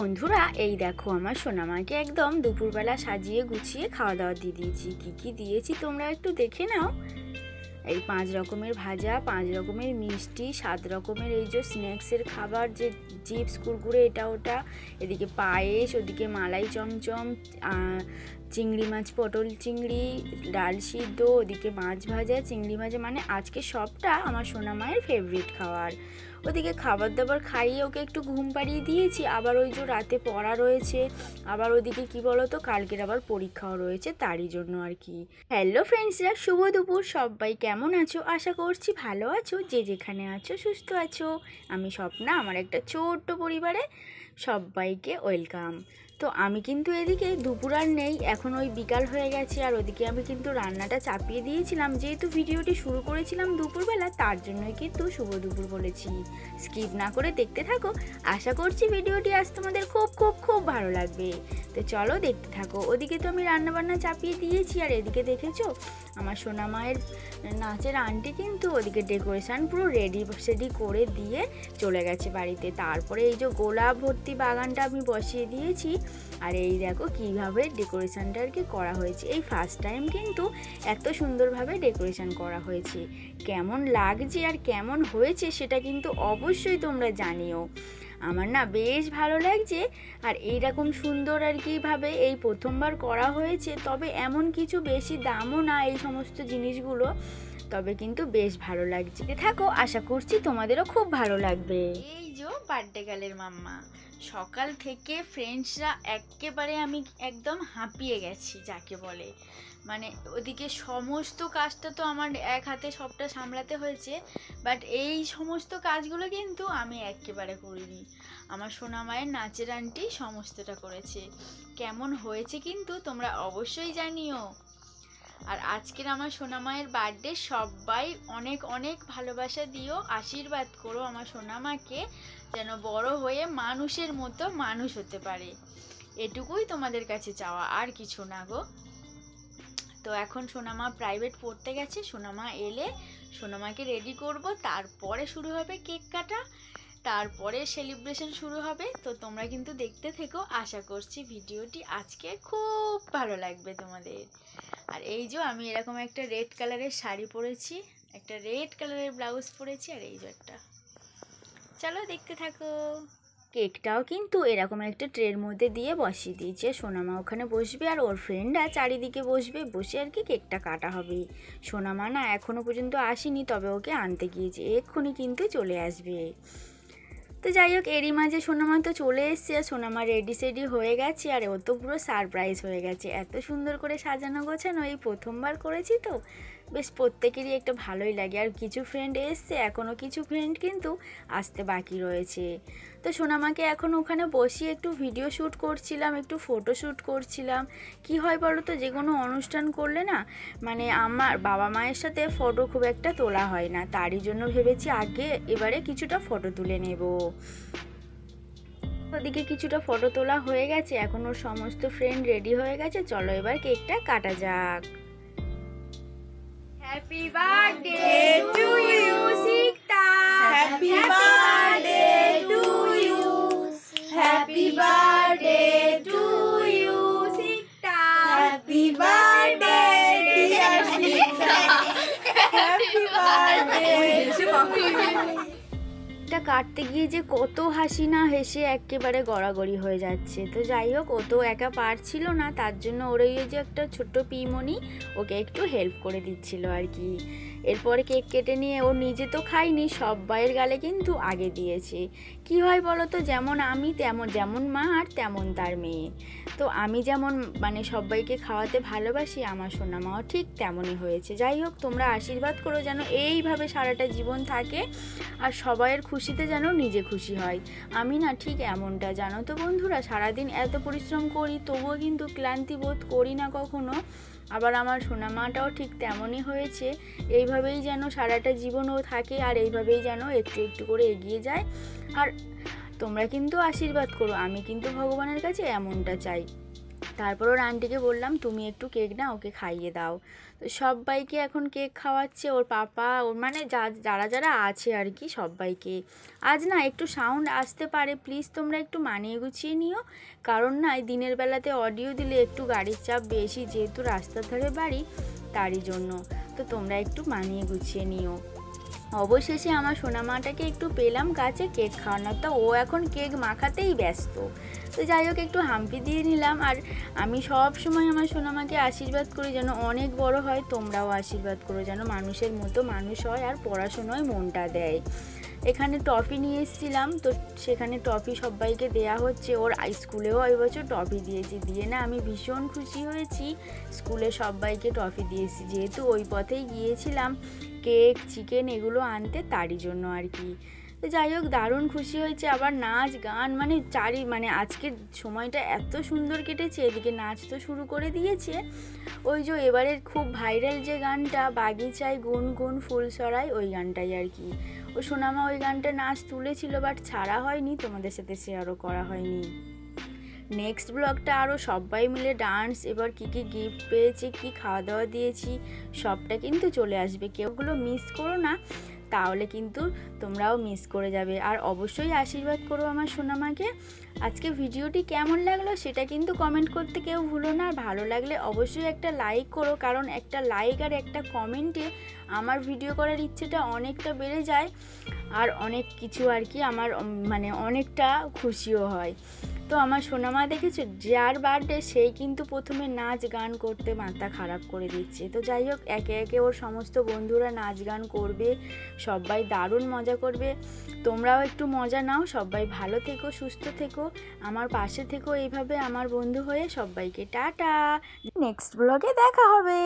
বন্ধুরা, এই দেখো আমার সোনামাকে একদম দুপুরবেলা সাজিয়ে গুছিয়ে খাওয়া দাওয়া দিয়ে দিয়েছি। কি দিয়েছি তোমরা একটু দেখে নাও। এই 5 রকমের ভাজা, 5 রকমের মিষ্টি, 7 রকমের এই যে স্ন্যাক্সের খাবার, যে চিপস কুরকুরে এটা ওটা, এদিকে পায়েস, ওদিকে মালাই চমচম, চিংড়ি মাছ, পটল চিংড়ি, ডাল সিদ্ধ, ওদিকে মাছ ভাজা, চিংড়ি ভাজা, মানে আজকে সবটা আমার সোনামায়ের ফেভারিট খাবার। ওদিকে খাবার দাবার খাইয়ে ওকে একটু ঘুম পাড়িয়ে দিয়েছি। আবার ওই যে রাতে পড়া রয়েছে, আবার ওদিকে কি বলো তো, কালকের আবার পরীক্ষাও রয়েছে, তারই জন্য আর কি। হ্যালো ফ্রেন্ডসরা, শুভ দুপুর। সবাই কেমন আছো? আশা করছি ভালো আছো, যে যেখানে আছো সুস্থ আছো। আমি স্বপ্না, আমার একটা ছোট্ট পরিবারে সবাইকে ওয়েলকাম। তো আমি কিন্তু এদিকে দুপুর আর নেই, এখন ওই বিকাল হয়ে গেছে। আর ওদিকে আমি কিন্তু রান্নাটা চাপিয়ে দিয়েছিলাম, যেহেতু ভিডিওটি শুরু করেছিলাম দুপুরবেলা, তার জন্যই কিন্তু শুভ দুপুর বলেছি। স্কিপ না করে দেখতে থাকো, আশা করছি ভিডিওটি আজ তোমাদের খুব খুব খুব ভালো লাগবে। তো চলো দেখতে থাকো। ওদিকে তো আমি রান্নাবান্না চাপিয়ে দিয়েছি, আর এদিকে দেখেছো আমার সোনা মায়ের নাচের আন্টি কিন্তু ওদিকে ডেকোরেশন পুরো রেডি করে দিয়ে চলে গেছে বাড়িতে। তারপরে এই যে গোলাপ ভর্তি বাগানটা আমি বসিয়ে দিয়েছি। আর এই দেখো কীভাবে ডেকোরেশনটা আর কি করা হয়েছে। এই ফার্স্ট টাইম কিন্তু এত সুন্দরভাবে ডেকোরেশন করা হয়েছে। কেমন লাগছে আর কেমন হয়েছে সেটা কিন্তু অবশ্যই তোমরা জানিও। আমার না বেশ ভালো লাগছে। আর এইরকম সুন্দর আর কিভাবে এই প্রথমবার করা হয়েছে, তবে এমন কিছু বেশি দামও না এই সমস্ত জিনিসগুলো, তবে কিন্তু বেশ ভালো লাগছে। থাকো, আশা করছি তোমাদেরও খুব ভালো লাগবে। এই যে বার্থডে গার্লের মাম্মা, সকাল থেকে ফ্রেন্ডসরা একেবারে আমি একদম হাঁপিয়ে গেছি যাকে বলে। মানে ওদিকে সমস্ত কাজটা তো আমার এক হাতে সবটা সামলাতে হয়েছে, বাট এই সমস্ত কাজগুলো কিন্তু আমি একেবারে করিনি। আমার সোনা মায়ের নাচের আন্টি সমস্তটা করেছে। কেমন হয়েছে কিন্তু তোমরা অবশ্যই জানিও। আর আজকের আমার সোনা মায়ের বার্থডে, সবাই অনেক অনেক ভালোবাসা দিও, আশীর্বাদ করো আমার সোনা মাকে, যেন বড় হয়ে মানুষের মতো মানুষ হতে পারে। এটুকুই তোমাদের কাছে চাওয়া, আর কিছু না গো। তো এখন সোনামা প্রাইভেট পড়তে গেছে, সোনামা এলে সোনামাকে রেডি করব, তারপরে শুরু হবে কেক কাটা, তারপরে সেলিব্রেশন শুরু হবে। তো তোমরা কিন্তু দেখতে থেকো, আশা করছি ভিডিওটি আজকে খুব ভালো লাগবে তোমাদের। আর এই যে আমি এরকম একটা রেড কালারের শাড়ি পরেছি, একটা রেড কালারের ব্লাউজ পরেছি, আর এই যে একটা, চলো দেখতে থাকো। কেকটাও কিন্তু এরকম একটা ট্রের মধ্যে দিয়ে বসিয়ে দিয়েছে। সোনামা ওখানে বসবে আর ওর ফ্রেন্ডরা চারিদিকে বসবে, বসে আর কি কেকটা কাটা হবে। সোনামা না এখনও পর্যন্ত আসেনি, তবে ওকে আনতে গিয়েছে, এক্ষুনি কিন্তু চলে আসবে। তো যাই হোক, এরই মাঝে সোনামা তো চলে এসছে, আর সোনামা রেডি হয়ে গেছে। আর ও তো পুরো সারপ্রাইজ হয়ে গেছে, এত সুন্দর করে সাজানো গোছানো এই প্রথমবার করেছি, তো বেশ প্রত্যেকেরই একটা ভালোই লাগে। আর কিছু ফ্রেন্ড এসছে, এখনও কিছু ফ্রেন্ড কিন্তু আসতে বাকি রয়েছে। তো সোনামাকে এখন ওখানে বসিয়ে একটু ভিডিও শ্যুট করছিলাম, একটু ফটো শ্যুট করছিলাম। কি হয় বলো তো, যে কোনো অনুষ্ঠান করলে না, মানে আমার বাবা মায়ের সাথে ফটো খুব একটা তোলা হয় না, তারই জন্য ভেবেছি এবারে কিছুটা ফটো তুলে নেব। ওদিকে কিছুটা ফটো তোলা হয়ে গেছে, এখন ওর সমস্ত ফ্রেন্ড রেডি হয়ে গেছে, চলো এবার কেকটা কাটা যাক। Happy birthday to you Sikta, happy birthday to you, happy birthday to you Sikta, happy birthday dear Sikta, happy birthday to you. এটা কাটতে গিয়ে যে কত হাসি না হেসে একেবারে গড়াগড়ি হয়ে যাচ্ছে। তো যাই হোক, ও তো একা পারছিল না, তার জন্য ওর ওই যে একটা ছোট্ট পিমনি ওকে একটু হেল্প করে দিচ্ছিল আর কি। এরপরে কেক কেটে নিয়ে ও নিজে তো খাইনি, সবাইয়ের গালে কিন্তু আগে দিয়েছে। কি হয় বলো তো, যেমন আমি যেমন মা আর তেমন তার মেয়ে। তো আমি যেমন মানে সবাইকে খাওয়াতে ভালোবাসি, আমার সোনা মাও ঠিক তেমনই হয়েছে। যাই হোক, তোমরা আশীর্বাদ করো যেন এইভাবে সারাটা জীবন থাকে, আর সবাইয়ের খুশিতে যেন নিজে খুশি হয়। আমি না ঠিক এমনটা, জানো তো বন্ধুরা, সারাদিন এত পরিশ্রম করি, তবুও কিন্তু ক্লান্তি বোধ করি না কখনো। আবার আমার সোনা মাটাও ঠিক তেমনই হয়েছে, এইভাবেই যেন সারাটা জীবনও থাকে, আর এইভাবেই যেন একটু একটু করে এগিয়ে যায়। আর তোমরা কিন্তু আশীর্বাদ করো, আমি কিন্তু ভগবানের কাছে এমনটা চাই। তারপর ওর আন্টিকে বললাম তুমি একটু কেক না ওকে খাইয়ে দাও। তো সবাইকে এখন কেক খাওয়াচ্ছে, ওর পাপা, ওর মানে যারা যারা আছে আর কি সবাইকে। আজ না একটু সাউন্ড আসতে পারে, প্লিজ তোমরা একটু মানিয়ে গুছিয়ে নিও, কারণ না এই দিনের বেলাতে অডিও দিলে একটু গাড়ির চাপ বেশি, যেহেতু রাস্তার ধারে বাড়ি তারই জন্য। তো তোমরা একটু মানিয়ে গুছিয়ে নিও। অবশেষে আমার সোনামাটাকে একটু পেলাম গাছে কেক খাওয়ানোর, তো ও এখন কেক মাখাতেই ব্যস্ত। তো যাই হোক একটু হাম্পি দিয়ে নিলাম। আর আমি সব সময় আমার সোনামাকে আশীর্বাদ করি যেন অনেক বড় হয়, তোমরাও আশীর্বাদ করো যেন মানুষের মতো মানুষ হয় আর পড়াশোনায় মনটা দেয়। এখানে টফি নিয়ে এসেছিলাম, তো সেখানে টফি সবাইকে দেয়া হচ্ছে। ওর স্কুলেও এই বছর টফি দিয়েছি, দিয়ে না আমি ভীষণ খুশি হয়েছি। স্কুলে সবাইকে টফি দিয়েছি, যেহেতু ওই পথেই গিয়েছিলাম কেক চিকেন এগুলো আনতে, তারই জন্য আর কি। তো যাই হোক দারুণ খুশি হয়েছে। আবার নাচ গান মানে আজকের সময়টা এত সুন্দর কেটেছে। এদিকে নাচ তো শুরু করে দিয়েছে, ওই যে এবারের খুব ভাইরাল যে গানটা বাগিচায় গুনগুন ফুল ছড়ায়, ওই গানটাই আর কি। ও সোনামা ওই গানটা নাচ তুলেছিল, বাট ছাড়া হয়নি, তোমাদের সাথে শেয়ারও করা হয়নি। নেক্সট ব্লগটা আরও সবাই মিলে ডান্স, এবার কী কী গিফট পেয়েছি, কী খাওয়া দাওয়া দিয়েছি, সবটা কিন্তু চলে আসবে। কেউগুলো মিস করো না, তাহলে কিন্তু তোমরাও মিস করে যাবে। আর অবশ্যই আশীর্বাদ করো আমার সোনামাকে। আজকে ভিডিওটি কেমন লাগলো সেটা কিন্তু কমেন্ট করতে কেউ ভুলো না। আর ভালো লাগলে অবশ্যই একটা লাইক করো, কারণ একটা লাইক আর একটা কমেন্টে আমার ভিডিও করার ইচ্ছেটা অনেকটা বেড়ে যায়, আর অনেক কিছু আর কি আমার মানে অনেকটা খুশিও হয়। তো আমার সোনামা দেখেছো, যার বার্থডে সেই কিন্তু প্রথমে নাচ গান করতে মাথা খারাপ করে দিচ্ছে। তো যাই হোক একে একে ওর সমস্ত বন্ধুরা নাচ গান করবে, সবাই দারুণ মজা করবে। তোমরাও একটু মজা নাও, সবাই ভালো থেকো, সুস্থ থেকো, আমার পাশে থেকো এইভাবে আমার বন্ধু হয়ে। সবাইকে টাটা, নেক্সট ব্লগে দেখা হবে।